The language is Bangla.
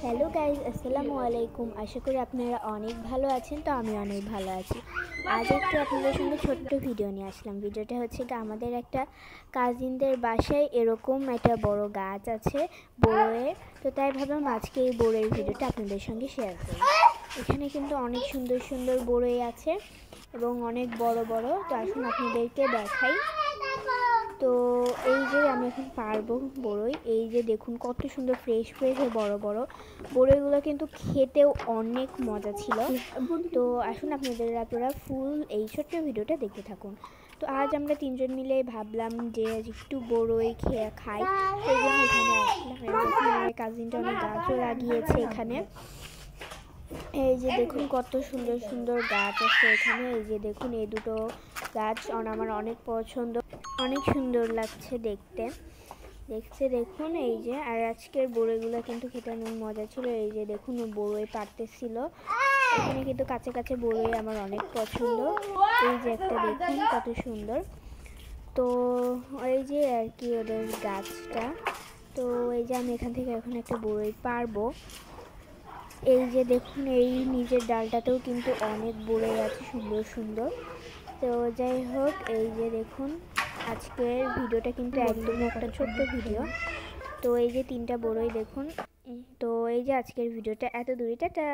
হ্যালো গাইজ, আসসালামু আলাইকুম। আশা করি আপনারা অনেক ভালো আছেন। তো আমি অনেক ভালো আছি। আজ একটু আপনাদের সঙ্গে ছোট্ট ভিডিও নিয়ে আসলাম। ভিডিওটা হচ্ছে আমাদের একটা কাজিনদের বাসায় এরকম একটা বড় গাছ আছে বড়ের। তো তাই ভাবলাম আজকে এই বড়ের ভিডিওটা আপনাদের সঙ্গে শেয়ার করি। এখানে কিন্তু অনেক সুন্দর সুন্দর বড়ই আছে এবং অনেক বড় বড়। তো আসুন আপনাদেরকে দেখাই। তো এই যে আমি এখন পারবো বড়ই। এই যে দেখুন কত সুন্দর ফ্রেশ ফ্রেশ ও বড় বড় বড়ইগুলো, কিন্তু খেতেও অনেক মজা ছিল। তো আসুন আপনারা ফুল এই ছোট্ট ভিডিওটা দেখতে থাকুন। তো আজ আমরা তিনজন মিলে ভাবলাম যে একটু বড়ই খাই। সেই জন্য এখানে আসলাম। আমার কাজিনটা অনেক গাছও লাগিয়েছে এখানে। এই যে দেখুন কত সুন্দর সুন্দর গাছ আছে এখানে। এই যে দেখুন এই দুটো গাছ আমার অনেক পছন্দ, অনেক সুন্দর লাগছে দেখতে। দেখুন এই যে, আর আজকের বড়ইগুলো কিন্তু খেতে অনেক মজা ছিল। এই যে দেখুন বড়ই পাড়তেছিল। এখানে কিন্তু কাছে কাছে বড়ই আমার অনেক পছন্দ। এই যে একটা দেখুন কত সুন্দর। তো এই যে আর কি ওদের গাছটা। তো এই যে আমি এখান থেকে এখন একটা বড়ই পারবো। এই যে দেখুন এই নিচের ডালটাতেও কিন্তু অনেক বড়ই আছে সুন্দর সুন্দর। তো যাই হোক, এই যে দেখুন আজকের ভিডিওটা কিন্তু একদমই একটা ছোট্ট ভিডিও। তো এই যে তিনটা বড়ই দেখুন। তো এই যে আজকের ভিডিওটা এত দূরই। টাটা।